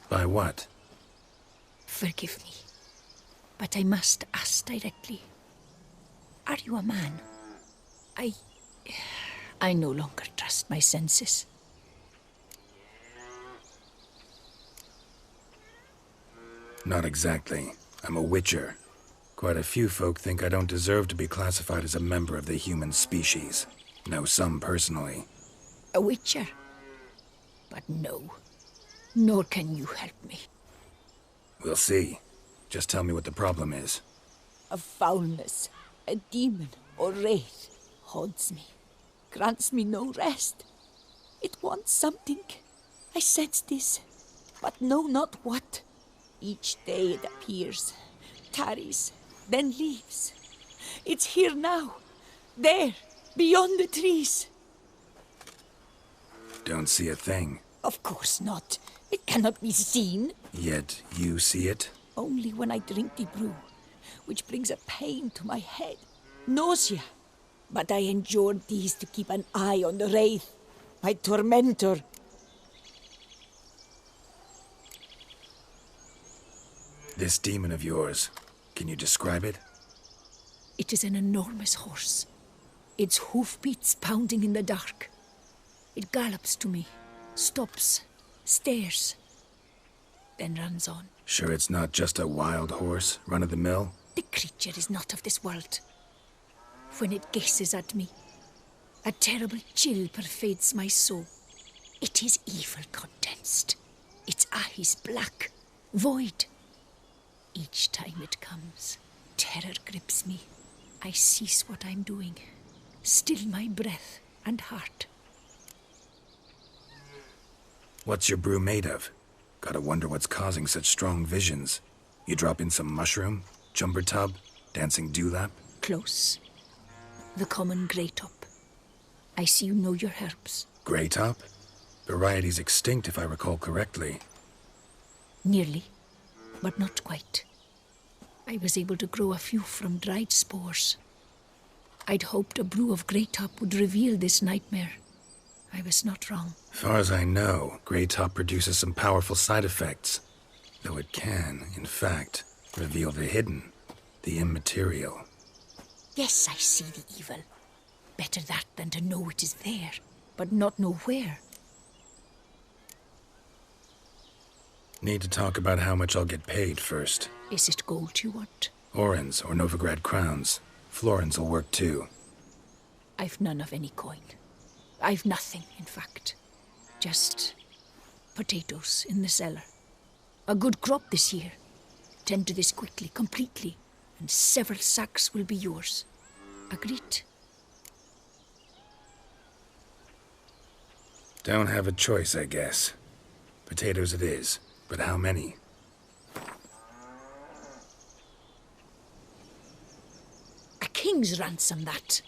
By what? Forgive me, but I must ask directly. Are you a man? I no longer trust my senses. Not exactly. I'm a witcher. Quite a few folk think I don't deserve to be classified as a member of the human species. Know some personally. A witcher? But no. Nor can you help me. We'll see. Just tell me what the problem is. A foulness, a demon or wraith haunts me, grants me no rest. It wants something. I sense this, but know not what. Each day it appears, tarries, then leaves. It's here now, there, beyond the trees. Don't see a thing. Of course not. It cannot be seen. Yet you see it? Only when I drink the brew, which brings a pain to my head, nausea. But I endured these to keep an eye on the wraith, my tormentor. This demon of yours, can you describe it? It is an enormous horse, its hoofbeats pounding in the dark. It gallops to me, stops, stares, then runs on. Sure it's not just a wild horse, run-of-the-mill? The creature is not of this world. When it gazes at me, a terrible chill pervades my soul. It is evil condensed, its eyes black, void. Each time it comes, terror grips me. I cease what I'm doing, still my breath and heart. What's your brew made of? Gotta wonder what's causing such strong visions. You drop in some mushroom, jumper tub, dancing dewlap? Close. The common grey top. I see you know your herbs. Grey top? Variety's extinct if I recall correctly. Nearly, but not quite. I was able to grow a few from dried spores. I'd hoped a brew of grey top would reveal this nightmare. I was not wrong. Far as I know, grey top produces some powerful side effects. Though it can, in fact, reveal the hidden, the immaterial. Yes, I see the evil. Better that than to know it is there, but not know where. Need to talk about how much I'll get paid first. Is it gold you want? Orens or Novigrad crowns. Florins will work too. I've none of any coin. I've nothing, in fact. Just potatoes in the cellar. A good crop this year. Tend to this quickly, completely, and several sacks will be yours. Agreed? Don't have a choice, I guess. Potatoes it is, but how many? A king's ransom, that.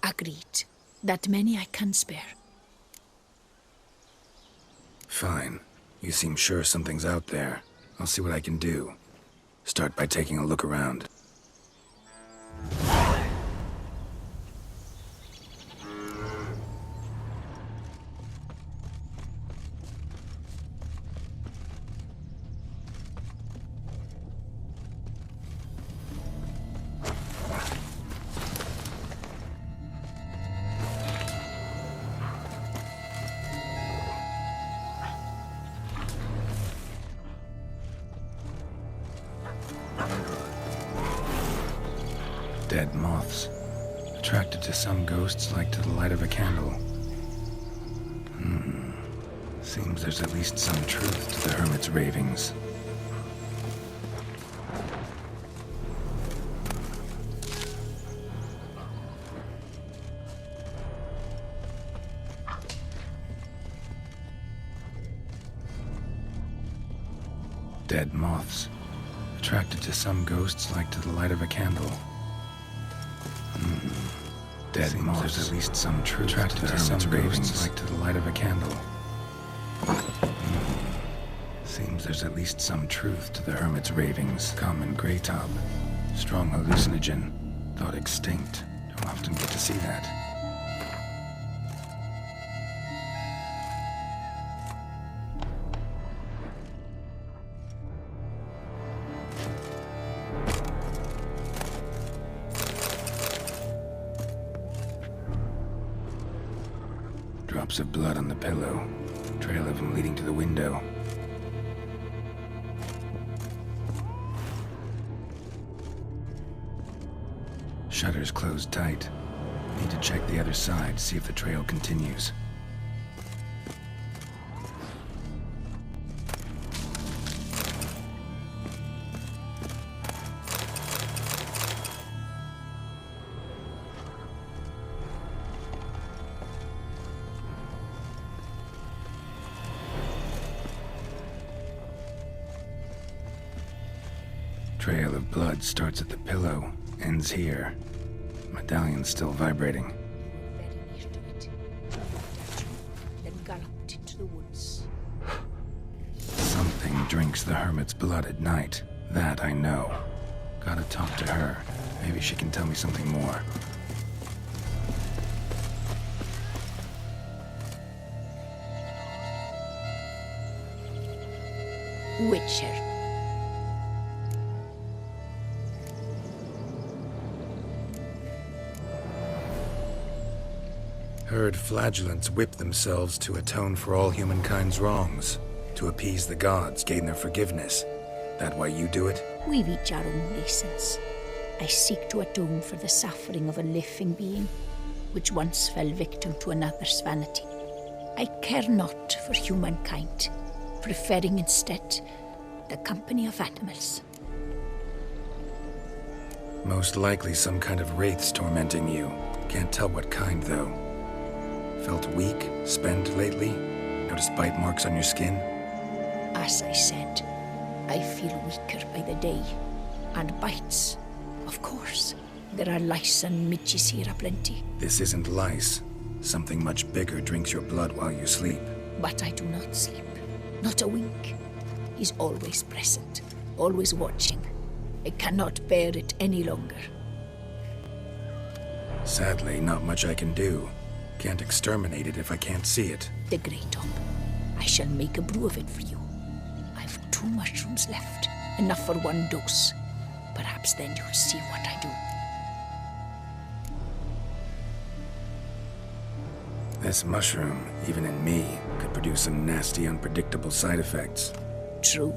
Agreed. That many I can spare. Fine. You seem sure something's out there. I'll see what I can do. Start by taking a look around. Dead moths. Attracted to some ghosts like to the light of a candle. Seems there's at least some truth to the hermit's ravings. Dead moths. Attracted to some ghosts like to the light of a candle. Dead moths. There's at least some truth attracted to some ghosts like to the light of a candle. Seems there's at least some truth to the hermit's ravings. Common grey top. Strong hallucinogen. Thought extinct. I'll often get to see that. Drops of blood on the pillow. Trail of them leading to the window. Shutters closed tight. Need to check the other side, see if the trail continues. Trail of blood starts at the pillow, ends here. Medallion's still vibrating. Very near to it. Then galloped into the woods. Something drinks the hermit's blood at night. That I know. Gotta talk to her. Maybe she can tell me something more. Witcher. Heard flagellants whip themselves to atone for all humankind's wrongs, to appease the gods, gain their forgiveness. That why you do it? We've each our own reasons. I seek to atone for the suffering of a living being, which once fell victim to another's vanity. I care not for humankind, preferring instead the company of animals. Most likely some kind of wraiths tormenting you. Can't tell what kind, though. Felt weak, spent lately? Noticed bite marks on your skin? As I said, I feel weaker by the day. And bites, of course. There are lice and midges here aplenty. This isn't lice. Something much bigger drinks your blood while you sleep. But I do not sleep. Not a wink. He's always present, always watching. I cannot bear it any longer. Sadly, not much I can do. Can't exterminate it if I can't see it. The Grey Top. I shall make a brew of it for you. I've 2 mushrooms left. Enough for 1 dose. Perhaps then you'll see what I do. This mushroom, even in me, could produce some nasty, unpredictable side effects. True.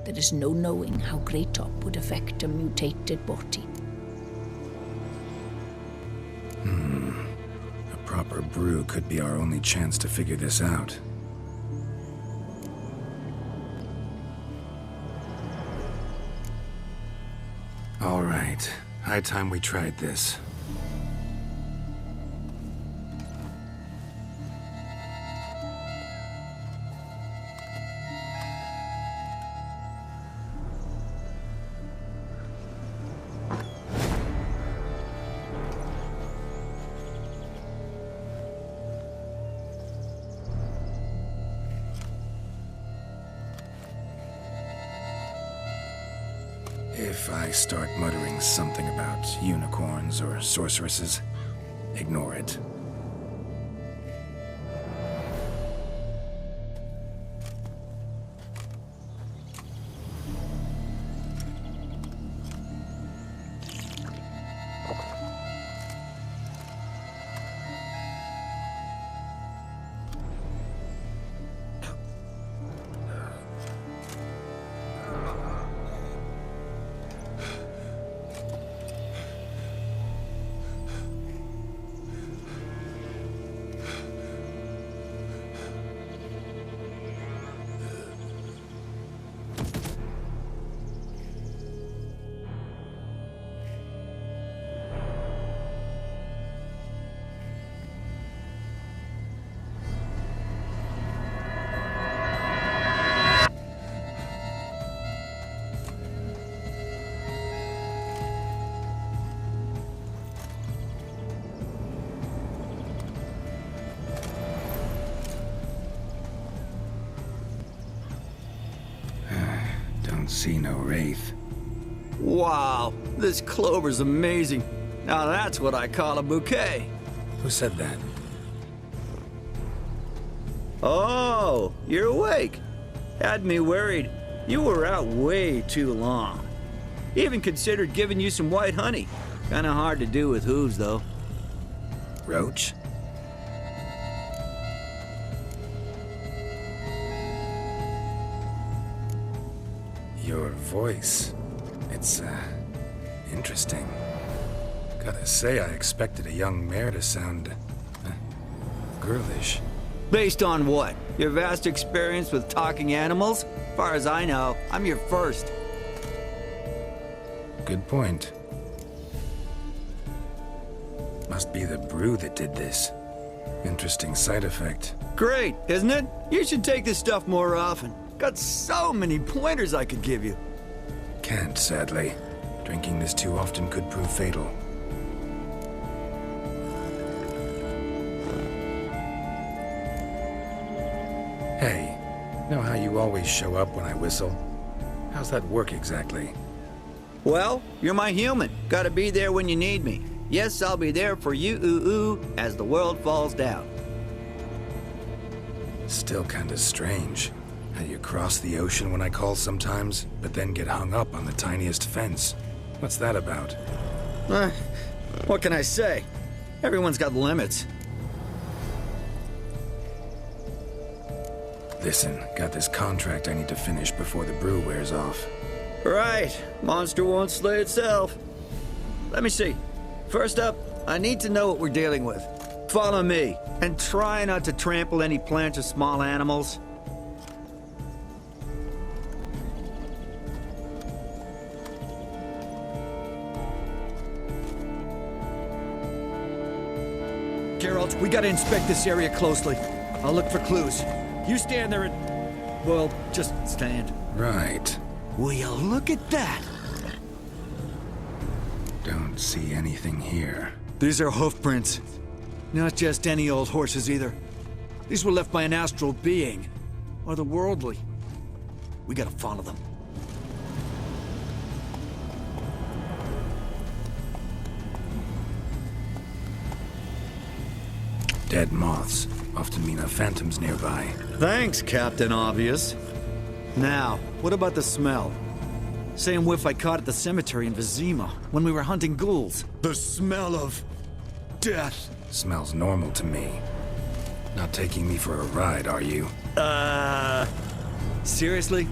There is no knowing how Grey Top would affect a mutated body. A proper brew could be our only chance to figure this out. All right. High time we tried this. If I start muttering something about unicorns or sorceresses, ignore it. See no wraith. Wow, this clover's amazing. Now that's what I call a bouquet. Who said that? Oh, you're awake. Had me worried. You were out way too long. Even considered giving you some white honey. Kinda hard to do with hooves, though. Roach? Your voice. It's, interesting. Gotta say, I expected a young mare to sound, girlish. Based on what? Your vast experience with talking animals? As far as I know, I'm your first. Good point. Must be the brew that did this. Interesting side effect. Great, isn't it? You should take this stuff more often. Got so many pointers I could give you. Can't, sadly. Drinking this too often could prove fatal. Hey, know how you always show up when I whistle? How's that work exactly? Well, you're my human. Gotta be there when you need me. Yes, I'll be there for you, ooh, as the world falls down. Still kinda strange. How you cross the ocean when I call sometimes, but then get hung up on the tiniest fence. What's that about? What can I say? Everyone's got limits. Listen, got this contract I need to finish before the brew wears off. Right. Monster won't slay itself. Let me see. First up, I need to know what we're dealing with. Follow me, and try not to trample any plants or small animals. Geralt, we gotta inspect this area closely. I'll look for clues. You stand there and... well, just stand. Right. Will you look at that? Don't see anything here. These are hoof prints. Not just any old horses either. These were left by an astral being. Or the worldly. We gotta follow them. Dead moths often mean a phantom's nearby. Thanks, Captain Obvious. Now, what about the smell? Same whiff I caught at the cemetery in Vizima when we were hunting ghouls. The smell of... death. Smells normal to me. Not taking me for a ride, are you? Seriously?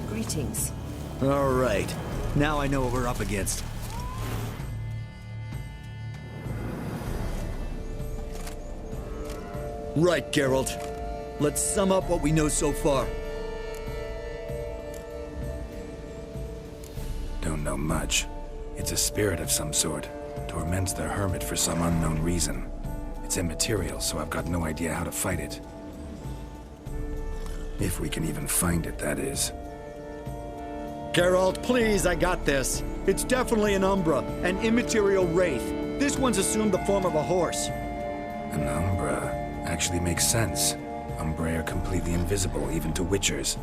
Greetings. All right. Now I know what we're up against. Right, Geralt. Let's sum up what we know so far. Don't know much. It's a spirit of some sort. Torments the hermit for some unknown reason. It's immaterial, so I've got no idea how to fight it. If we can even find it, that is. Geralt, please, I got this. It's definitely an Umbra, an immaterial wraith. This one's assumed the form of a horse. An Umbra actually makes sense. Umbrae are completely invisible, even to Witchers.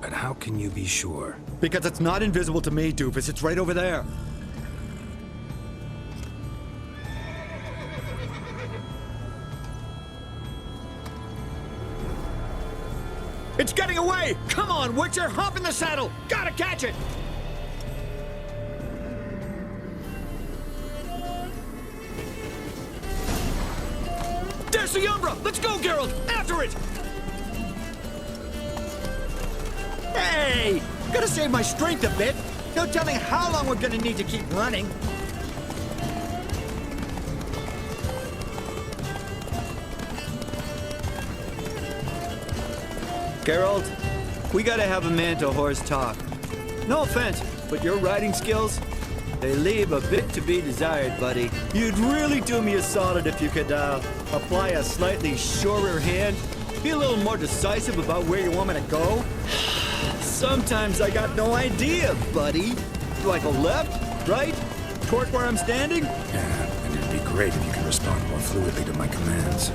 But how can you be sure? Because it's not invisible to me, Doofus. It's right over there. It's getting away! Come on, Witcher! Hop in the saddle! Gotta catch it! There's the Umbra! Let's go, Geralt! After it! Hey! Gotta save my strength a bit. No telling how long we're gonna need to keep running. Geralt, we gotta have a man-to-horse talk. No offense, but your riding skills, they leave a bit to be desired, buddy. You'd really do me a solid if you could, apply a slightly surer hand. Be a little more decisive about where you want me to go. Sometimes I got no idea, buddy. Do I go left, right, toward where I'm standing? Yeah, and it'd be great if you could respond more fluidly to my commands.